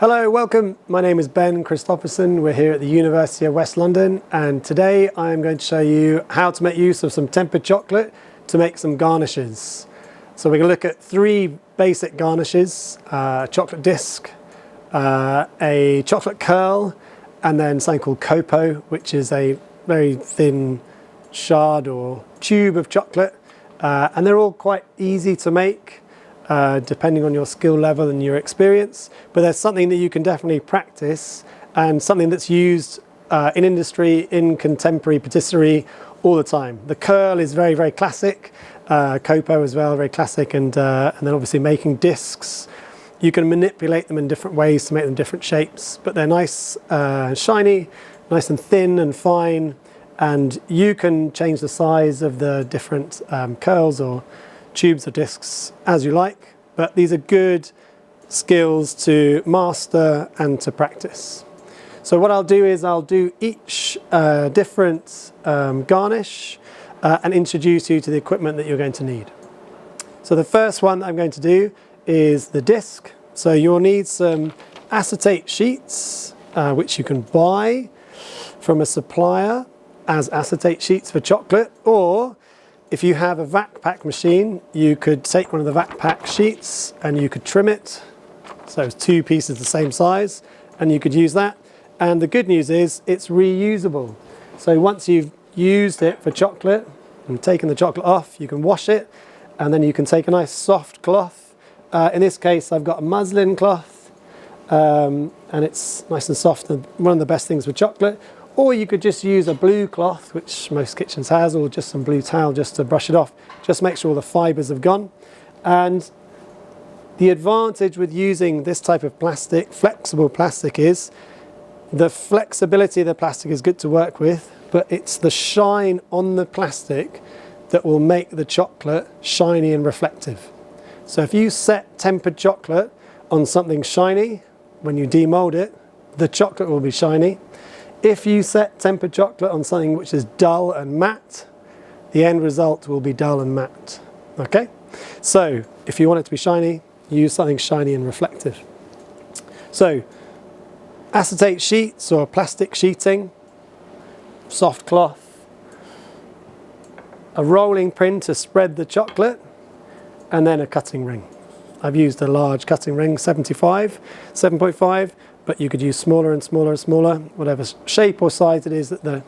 Hello, welcome. My name is Ben Christopherson. We're here at the University of West London, and today I'm going to show you how to make use of some tempered chocolate to make some garnishes. So we're going to look at three basic garnishes: chocolate disc, a chocolate curl, and then something called copeaux, which is a very thin shard or tube of chocolate. And they're all quite easy to make, depending on your skill level and your experience, but there's something that you can definitely practice and something that's used in industry, in contemporary patisserie all the time. The curl is very, very classic, copeaux as well, very classic, and then obviously making discs. You can manipulate them in different ways to make them different shapes, but they're nice and shiny, nice and thin and fine, and you can change the size of the different curls or tubes or discs as you like, but these are good skills to master and to practice. So what I'll do is I'll do each different garnish and introduce you to the equipment that you're going to need. So the first one that I'm going to do is the disc. So you'll need some acetate sheets, which you can buy from a supplier as acetate sheets for chocolate, or if you have a vac pack machine, you could take one of the vac pack sheets and you could trim it. So it's two pieces the same size, and you could use that. And the good news is it's reusable. So once you've used it for chocolate and taken the chocolate off, you can wash it, and then you can take a nice soft cloth. In this case, I've got a muslin cloth, and it's nice and soft, and one of the best things with chocolate. Or you could just use a blue cloth, which most kitchens has, or just some blue towel just to brush it off. Just make sure all the fibres have gone. And the advantage with using this type of plastic, flexible plastic, is the flexibility of the plastic is good to work with, but it's the shine on the plastic that will make the chocolate shiny and reflective. So if you set tempered chocolate on something shiny, when you demold it, the chocolate will be shiny. If you set tempered chocolate on something which is dull and matte, the end result will be dull and matte. Okay? So if you want it to be shiny, use something shiny and reflective. So acetate sheets or plastic sheeting, soft cloth, a rolling pin to spread the chocolate, and then a cutting ring. I've used a large cutting ring, 7.5, but you could use smaller and smaller and smaller, whatever shape or size it is that the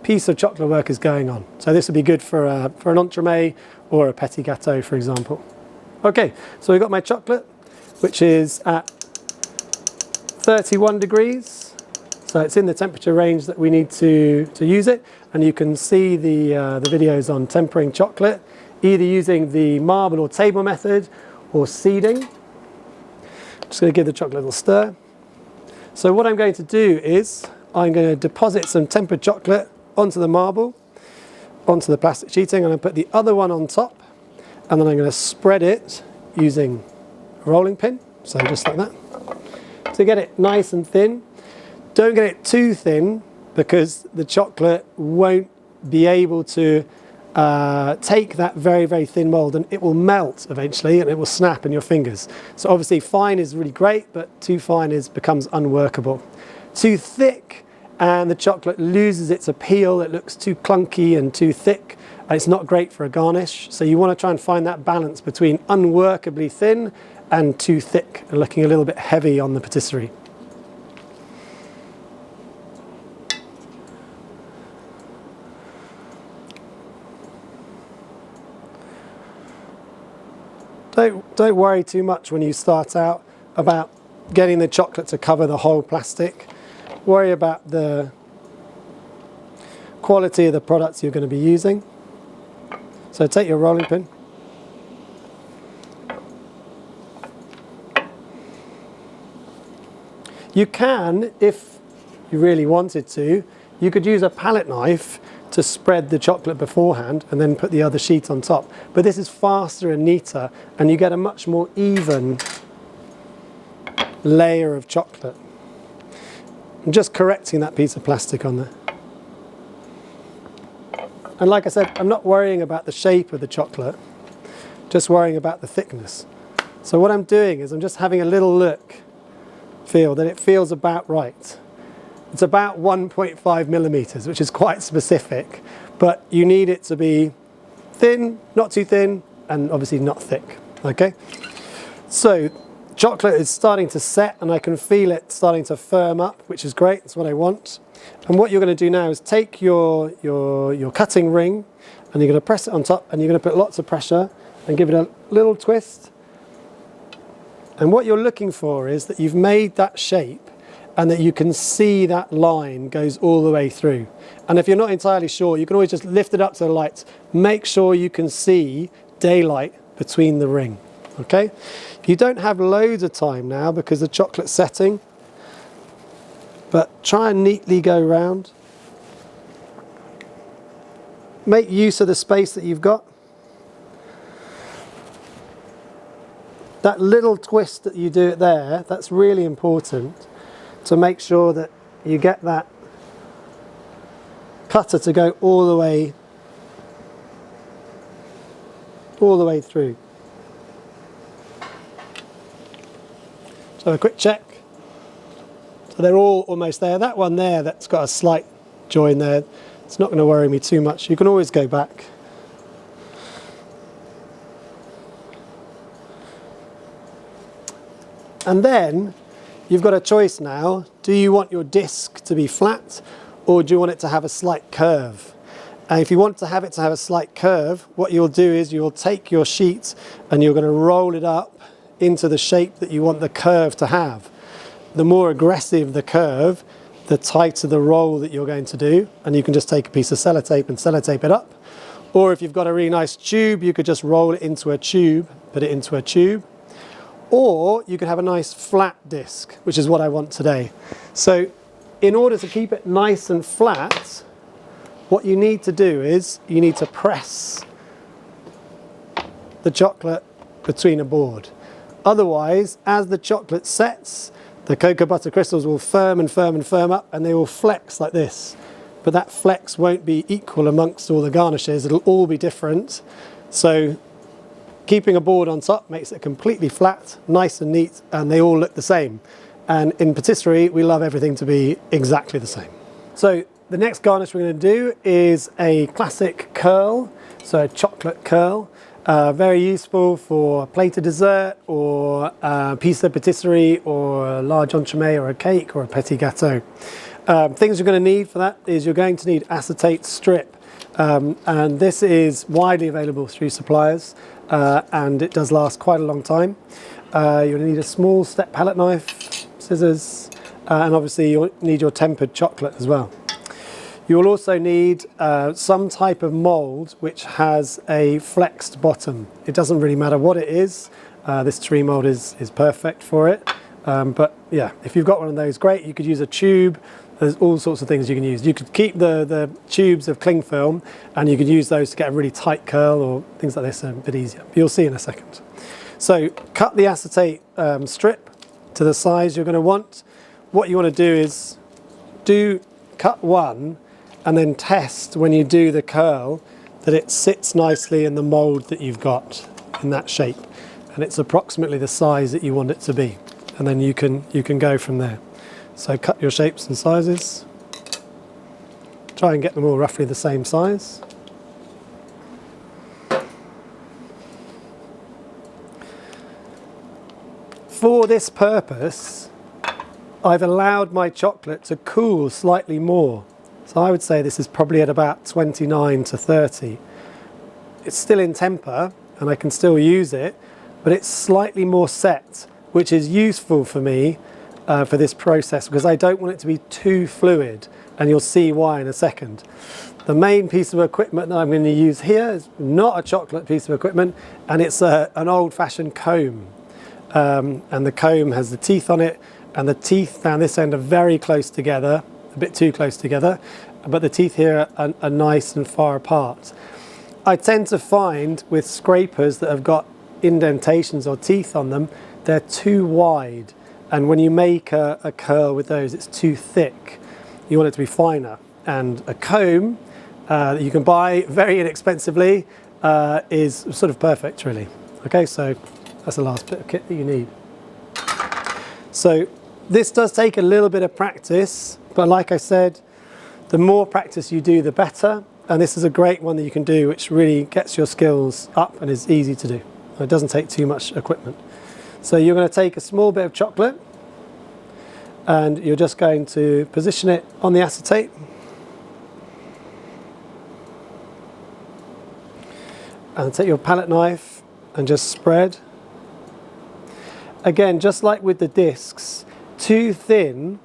piece of chocolate work is going on. So this would be good for an entremet or a petit gâteau, for example. Okay, so we've got my chocolate, which is at 31 degrees. So it's in the temperature range that we need to use it. And you can see the videos on tempering chocolate, either using the marble or table method or seeding. Just going to give the chocolate a little stir. So what I'm going to do is I'm going to deposit some tempered chocolate onto the marble, onto the plastic sheeting. I'm going to put the other one on top, and then I'm going to spread it using a rolling pin, so just like that, to get it nice and thin. Don't get it too thin, because the chocolate won't be able to take that very, very thin mold, and it will melt eventually and it will snap in your fingers. So obviously fine is really great, but too fine becomes unworkable. Too thick and the chocolate loses its appeal. It looks too clunky and too thick, and it's not great for a garnish. So you want to try and find that balance between unworkably thin and too thick and looking a little bit heavy on the patisserie. Don't worry too much when you start out about getting the chocolate to cover the whole plastic. Worry about the quality of the products you're going to be using. So take your rolling pin. You can, if you really wanted to, you could use a palette knife to spread the chocolate beforehand and then put the other sheet on top. But this is faster and neater, and you get a much more even layer of chocolate. I'm just correcting that piece of plastic on there. And like I said, I'm not worrying about the shape of the chocolate, just worrying about the thickness. So what I'm doing is I'm just having a little look feel, then it feels about right. It's about 1.5 millimeters, which is quite specific, but you need it to be thin, not too thin, and obviously not thick, okay? So chocolate is starting to set and I can feel it starting to firm up, which is great, that's what I want. And what you're going to do now is take your cutting ring and you're going to press it on top and you're going to put lots of pressure and give it a little twist. And what you're looking for is that you've made that shape and that you can see that line goes all the way through. And if you're not entirely sure, you can always just lift it up to the light. Make sure you can see daylight between the ring, okay? You don't have loads of time now because the chocolate's setting, but try and neatly go round. Make use of the space that you've got. That little twist that you do it there, that's really important to make sure that you get that cutter to go all the way through. So a quick check. So they're all almost there. That one there that's got a slight join there, it's not going to worry me too much. You can always go back. And then you've got a choice now. Do you want your disc to be flat or do you want it to have a slight curve? And if you want to have it to have a slight curve, what you'll do is you'll take your sheet and you're going to roll it up into the shape that you want the curve to have. The more aggressive the curve, the tighter the roll that you're going to do. And you can just take a piece of sellotape and sellotape it up. Or if you've got a really nice tube, you could just roll it into a tube, put it into a tube. Or you could have a nice flat disc, which is what I want today. So in order to keep it nice and flat, what you need to do is you need to press the chocolate between a board. Otherwise, as the chocolate sets, the cocoa butter crystals will firm and firm and firm up and they will flex like this. But that flex won't be equal amongst all the garnishes, it'll all be different. So keeping a board on top makes it completely flat, nice and neat, and they all look the same. And in patisserie, we love everything to be exactly the same. So the next garnish we're going to do is a classic curl, so a chocolate curl. Very useful for plated dessert or a piece de patisserie or a large entremet or a cake or a petit gâteau. Things you're going to need for that is you're going to need acetate strip. And this is widely available through suppliers and it does last quite a long time. You're going to need a small step palette knife, scissors, and obviously you'll need your tempered chocolate as well. You will also need some type of mould which has a flexed bottom. It doesn't really matter what it is. This tree mould is perfect for it. But yeah, if you've got one of those, great. You could use a tube. There's all sorts of things you can use. You could keep the tubes of cling film and you could use those to get a really tight curl or things like this a bit easier. You'll see in a second. So cut the acetate strip to the size you're going to want. What you want to do is cut one and then test when you do the curl that it sits nicely in the mould that you've got in that shape. And it's approximately the size that you want it to be. And then you can go from there. So cut your shapes and sizes. Try and get them all roughly the same size. For this purpose, I've allowed my chocolate to cool slightly more. So I would say this is probably at about 29 to 30. It's still in temper and I can still use it, but it's slightly more set, which is useful for me for this process because I don't want it to be too fluid, and you'll see why in a second. The main piece of equipment that I'm going to use here is not a chocolate piece of equipment, and it's an old-fashioned comb. And the comb has the teeth on it, and the teeth down this end are very close together, a bit too close together, but the teeth here are nice and far apart. I tend to find with scrapers that have got indentations or teeth on them, they're too wide. And when you make a curl with those, it's too thick. You want it to be finer. And a comb that you can buy very inexpensively is sort of perfect, really. Okay, so that's the last bit of kit that you need. So This does take a little bit of practice, but like I said, the more practice you do, the better. And this is a great one that you can do, which really gets your skills up and is easy to do. It doesn't take too much equipment. So you're going to take a small bit of chocolate and you're just going to position it on the acetate. And take your palette knife and just spread. Again, just like with the discs, too thin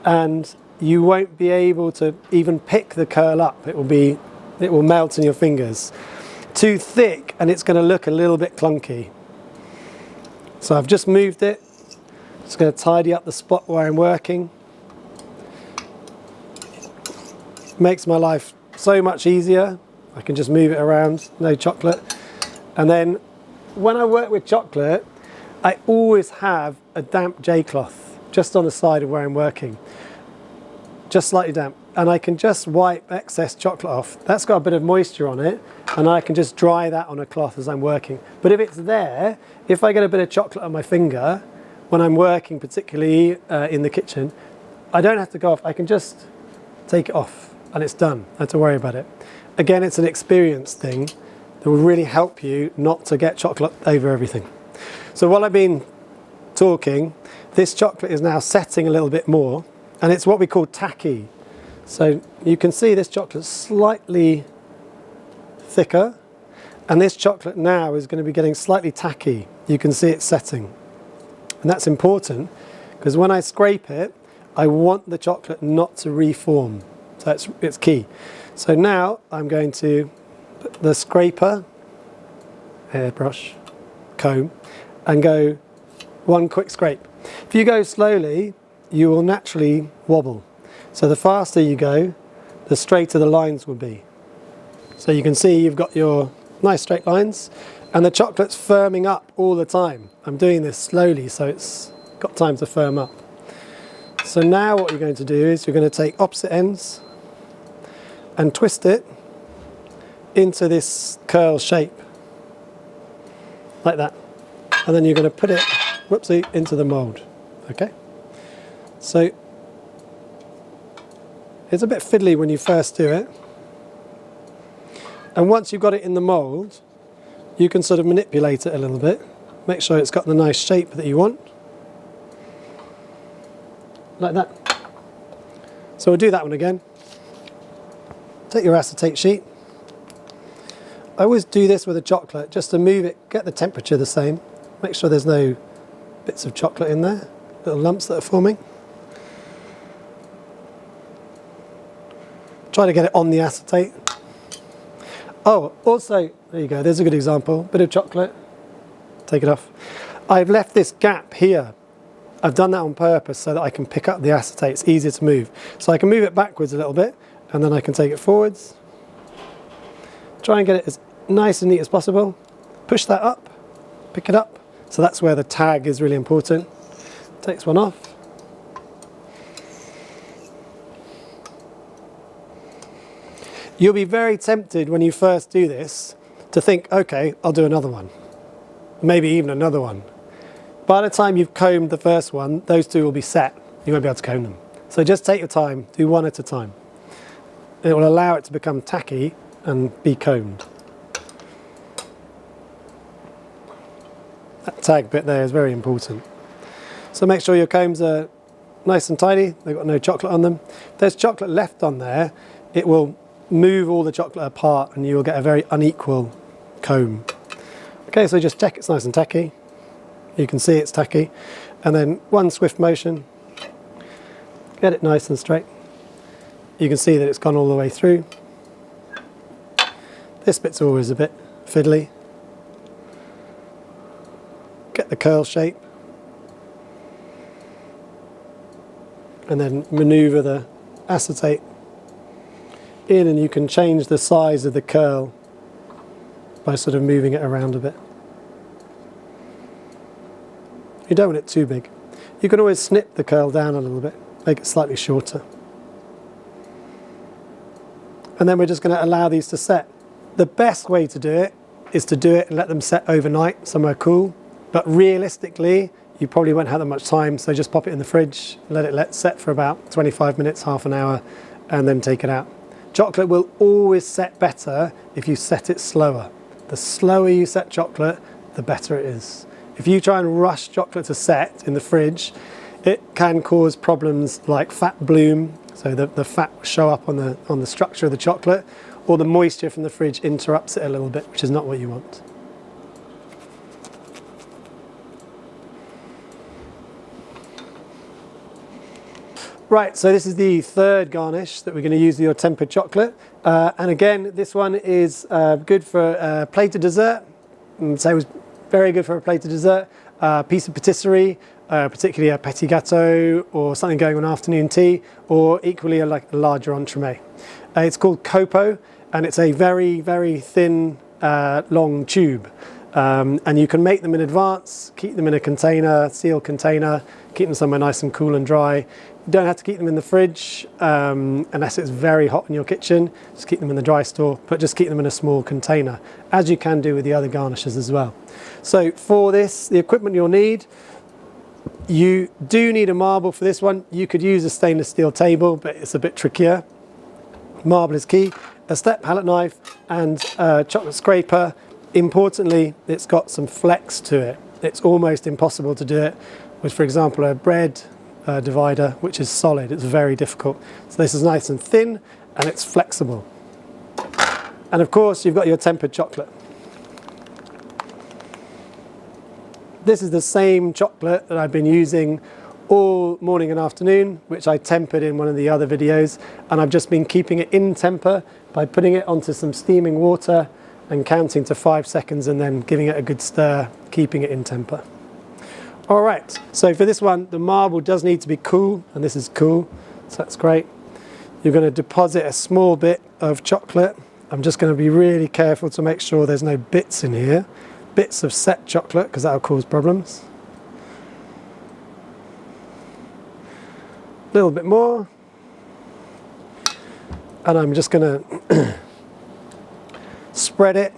and you won't be able to even pick the curl up. It will melt in your fingers. Too thick and it's going to look a little bit clunky. So I've just moved it. Just going to tidy up the spot where I'm working. Makes my life so much easier. I can just move it around, no chocolate. And then when I work with chocolate, I always have a damp J-cloth just on the side of where I'm working. Just slightly damp. And I can just wipe excess chocolate off. That's got a bit of moisture on it, and I can just dry that on a cloth as I'm working. But if it's there, if I get a bit of chocolate on my finger, when I'm working, particularly in the kitchen, I don't have to go off. I can just take it off and it's done. I don't have to worry about it. Again, it's an experience thing that will really help you not to get chocolate over everything. So while I've been talking, this chocolate is now setting a little bit more, and it's what we call tacky. So you can see this chocolate's slightly thicker, and this chocolate now is going to be getting slightly tacky. You can see it setting. And that's important because when I scrape it, I want the chocolate not to reform. So it's key. So now I'm going to put the scraper, hairbrush, comb, and go one quick scrape. If you go slowly, you will naturally wobble. So the faster you go, the straighter the lines will be. So you can see you've got your nice straight lines, and the chocolate's firming up all the time. I'm doing this slowly, so it's got time to firm up. So now what you're going to do is you're going to take opposite ends and twist it into this curl shape, like that. And then you're going to put it, whoopsie, into the mould. Okay? So it's a bit fiddly when you first do it. And once you've got it in the mould, you can sort of manipulate it a little bit. Make sure it's got the nice shape that you want. Like that. So we'll do that one again. Take your acetate sheet. I always do this with a chocolate just to move it, get the temperature the same. Make sure there's no bits of chocolate in there, little lumps that are forming. Try to get it on the acetate. Oh, also, there you go, there's a good example. Bit of chocolate, take it off. I've left this gap here. I've done that on purpose so that I can pick up the acetate. It's easier to move. So I can move it backwards a little bit, and then I can take it forwards. Try and get it as nice and neat as possible. Push that up, pick it up. So that's where the tag is really important. Takes one off. You'll be very tempted when you first do this to think, okay, I'll do another one. Maybe even another one. By the time you've combed the first one, those two will be set. You won't be able to comb them. So just take your time, do one at a time. It will allow it to become tacky and be combed. That tag bit there is very important. So make sure your combs are nice and tidy, they've got no chocolate on them. If there's chocolate left on there, it will move all the chocolate apart and you will get a very unequal comb. Okay, so just check it's nice and tacky. You can see it's tacky. And then one swift motion, get it nice and straight. You can see that it's gone all the way through. This bit's always a bit fiddly. Get the curl shape. And then maneuver the acetate in, and you can change the size of the curl by sort of moving it around a bit. You don't want it too big. You can always snip the curl down a little bit, make it slightly shorter. And then we're just going to allow these to set. The best way to do it is to do it and let them set overnight somewhere cool. But realistically, you probably won't have that much time, so just pop it in the fridge, let it set for about 25 minutes, half an hour, and then take it out. Chocolate will always set better if you set it slower. The slower you set chocolate, the better it is. If you try and rush chocolate to set in the fridge, it can cause problems like fat bloom, so the fat will show up on the structure of the chocolate, or the moisture from the fridge interrupts it a little bit, which is not what you want. Right, so this is the third garnish that we're going to use with your tempered chocolate. And again, this one is good for a plate of dessert. So it was very good for a plate of dessert, piece of patisserie, particularly a petit gâteau or something going on afternoon tea, or equally like a larger entremet. It's called copeaux, and it's a very, very thin, long tube. And you can make them in advance, keep them in a container, sealed container, keep them somewhere nice and cool and dry. You don't have to keep them in the fridge unless it's very hot in your kitchen. Just keep them in the dry store, but just keep them in a small container, as you can do with the other garnishes as well. So for this, the equipment you'll need, you do need a marble for this one. You could use a stainless steel table, but it's a bit trickier. Marble is key. A step palette knife and a chocolate scraper. Importantly, it's got some flex to it. It's almost impossible to do it with, for example, a bread divider, which is solid. It's very difficult. So this is nice and thin and it's flexible. And of course, you've got your tempered chocolate. This is the same chocolate that I've been using all morning and afternoon, which I tempered in one of the other videos, and I've just been keeping it in temper by putting it onto some steaming water and counting to 5 seconds and then giving it a good stir, keeping it in temper. All right, so for this one, the marble does need to be cool, and this is cool, so that's great. You're going to deposit a small bit of chocolate. I'm just going to be really careful to make sure there's no bits in here, bits of set chocolate, because that'll cause problems. A little bit more, and I'm just going to spread it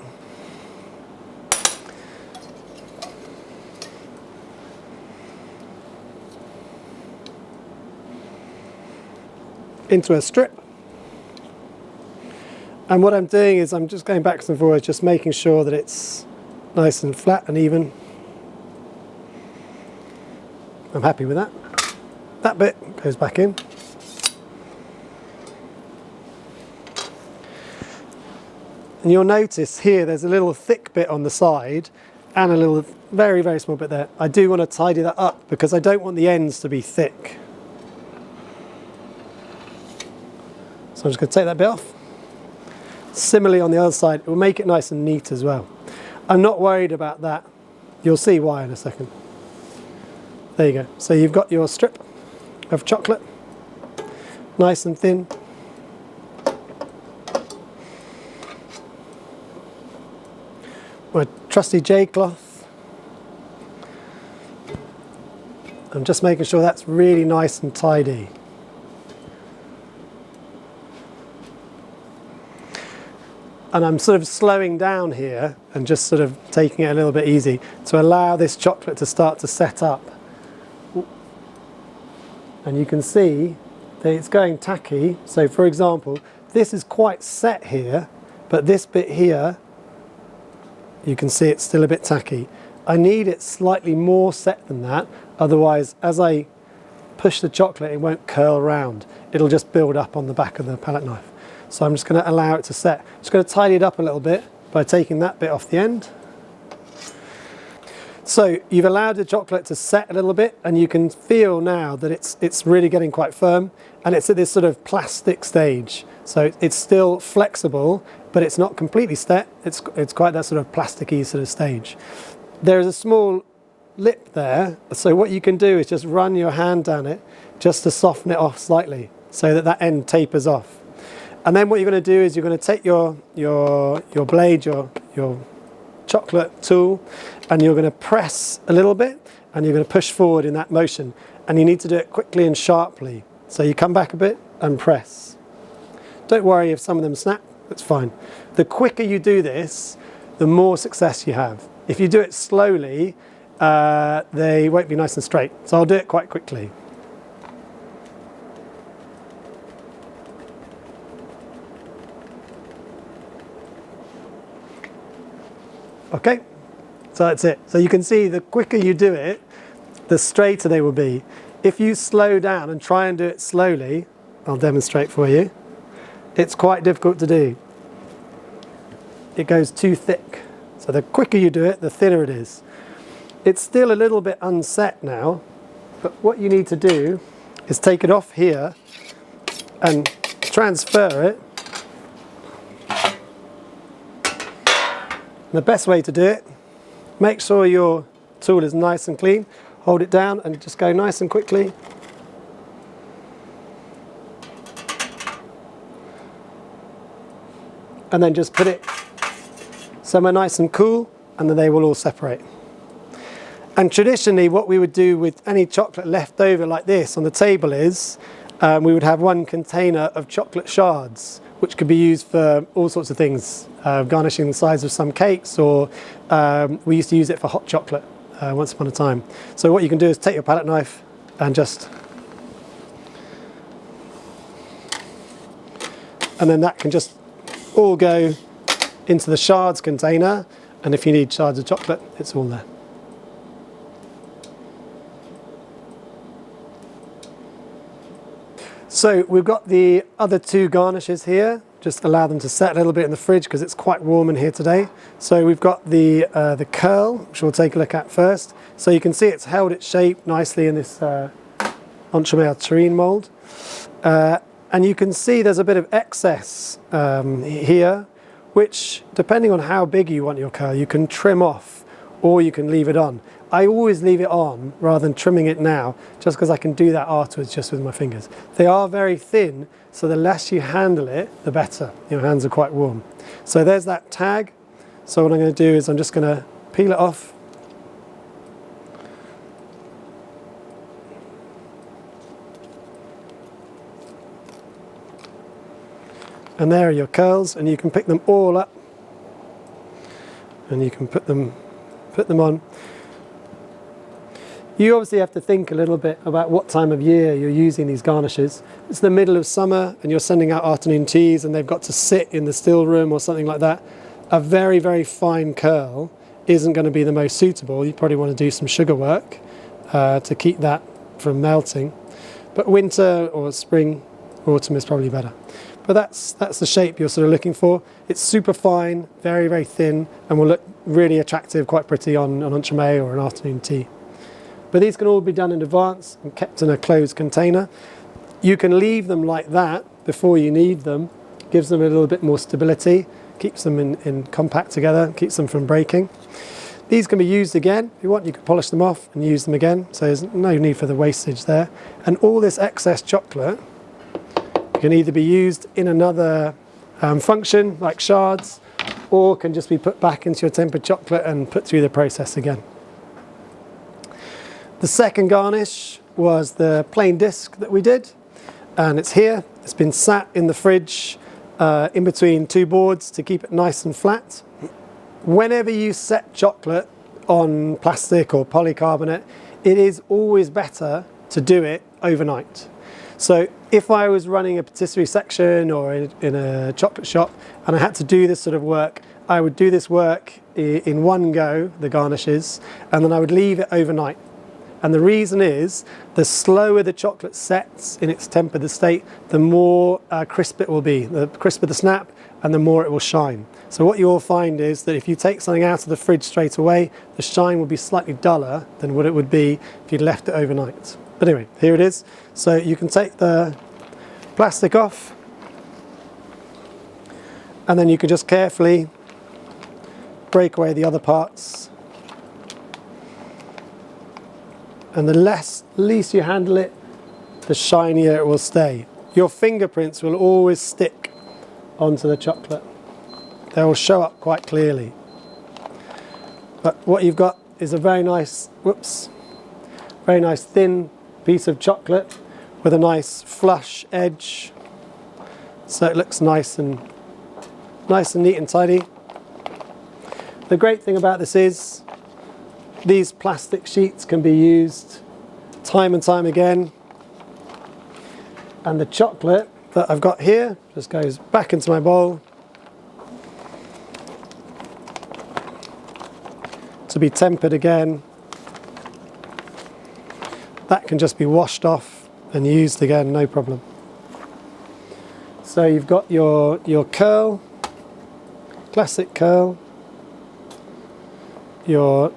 into a strip. And what I'm doing is I'm just going backwards and forwards, just making sure that it's nice and flat and even. I'm happy with that. That bit goes back in. And you'll notice here there's a little thick bit on the side and a little very, very small bit there. I do want to tidy that up because I don't want the ends to be thick. So I'm just going to take that bit off. Similarly on the other side, it will make it nice and neat as well. I'm not worried about that. You'll see why in a second. There you go. So you've got your strip of chocolate, nice and thin. My trusty J cloth. I'm just making sure that's really nice and tidy. And I'm sort of slowing down here and just sort of taking it a little bit easy to allow this chocolate to start to set up. And you can see that it's going tacky. So for example, this is quite set here, but this bit here, you can see it's still a bit tacky. I need it slightly more set than that. Otherwise, as I push the chocolate, it won't curl round. It'll just build up on the back of the palette knife. So I'm just going to allow it to set. Just going to tidy it up a little bit by taking that bit off the end. So you've allowed the chocolate to set a little bit, and you can feel now that it's really getting quite firm, and it's at this sort of plastic stage. So it's still flexible, but it's not completely set. It's quite that sort of plasticky sort of stage. There's a small lip there, so what you can do is just run your hand down it just to soften it off slightly so that that end tapers off. And then what you're going to do is you're going to take your blade, your chocolate tool, and you're going to press a little bit, and you're going to push forward in that motion. And you need to do it quickly and sharply. So you come back a bit and press. Don't worry if some of them snap, that's fine. The quicker you do this, the more success you have. If you do it slowly, they won't be nice and straight. So I'll do it quite quickly. Okay, so that's it. So you can see the quicker you do it, the straighter they will be. If you slow down and try and do it slowly, I'll demonstrate for you, it's quite difficult to do. It goes too thick. So the quicker you do it, the thinner it is. It's still a little bit unset now, but what you need to do is take it off here and transfer it. The best way to do it, make sure your tool is nice and clean, hold it down and just go nice and quickly. And then just put it somewhere nice and cool, and then they will all separate. And traditionally what we would do with any chocolate left over like this on the table is we would have one container of chocolate shards, which could be used for all sorts of things, garnishing the sides of some cakes, or we used to use it for hot chocolate once upon a time. So what you can do is take your palette knife and then that can just all go into the shards container, and if you need shards of chocolate, it's all there. So we've got the other two garnishes here. Just allow them to set a little bit in the fridge because it's quite warm in here today. So we've got the curl, which we'll take a look at first. So you can see it's held its shape nicely in this entremet terrine mould. And you can see there's a bit of excess here, which depending on how big you want your curl, you can trim off or you can leave it on. I always leave it on rather than trimming it now, just because I can do that afterwards just with my fingers. They are very thin, so the less you handle it, the better. Your hands are quite warm. So there's that tag. So what I'm going to do is I'm just going to peel it off. And there are your curls, and you can pick them all up and you can put them on. You obviously have to think a little bit about what time of year you're using these garnishes. It's the middle of summer and you're sending out afternoon teas and they've got to sit in the still room or something like that. A very, very fine curl isn't going to be the most suitable. You probably want to do some sugar work to keep that from melting. But winter or spring, autumn is probably better. But that's the shape you're sort of looking for. It's super fine, very, very thin, and will look really attractive, quite pretty on an entremet or an afternoon tea. But these can all be done in advance and kept in a closed container. You can leave them like that before you need them. Gives them a little bit more stability, keeps them in compact together, keeps them from breaking. These can be used again. If you want, you can polish them off and use them again. So there's no need for the wastage there. And all this excess chocolate can either be used in another function, like shards, or can just be put back into your tempered chocolate and put through the process again. The second garnish was the plain disc that we did, and it's here. It's been sat in the fridge in between two boards to keep it nice and flat. Whenever you set chocolate on plastic or polycarbonate, it is always better to do it overnight. So if I was running a patisserie section or in a chocolate shop and I had to do this sort of work, I would do this work in one go, the garnishes, and then I would leave it overnight. And the reason is, the slower the chocolate sets in its tempered state, the more crisp it will be. The crisper the snap, and the more it will shine. So what you'll find is that if you take something out of the fridge straight away, the shine will be slightly duller than what it would be if you'd left it overnight. But anyway, here it is. So you can take the plastic off, and then you can just carefully break away the other parts. And the least you handle it, the shinier it will stay. Your fingerprints will always stick onto the chocolate. They will show up quite clearly. But what you've got is a very nice, very nice thin piece of chocolate with a nice flush edge. So it looks nice and neat and tidy. The great thing about this is These plastic sheets can be used time and time again. And the chocolate that I've got here just goes back into my bowl to be tempered again. That can just be washed off and used again, no problem. So you've got your curl, classic curl, your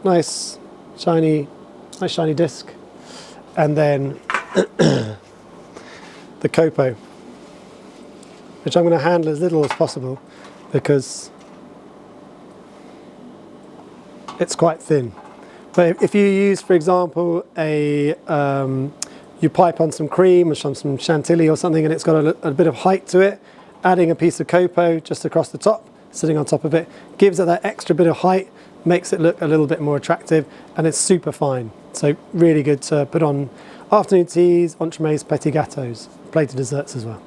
nice shiny disc, and then the cocoa, which I'm going to handle as little as possible because it's quite thin. But if you use, for example, you pipe on some cream or some chantilly or something and it's got a bit of height to it, adding a piece of cocoa just across the top, sitting on top of it, gives it that extra bit of height, makes it look a little bit more attractive, and it's super fine. So really good to put on afternoon teas, entremets, petit gâteaux, plated desserts as well.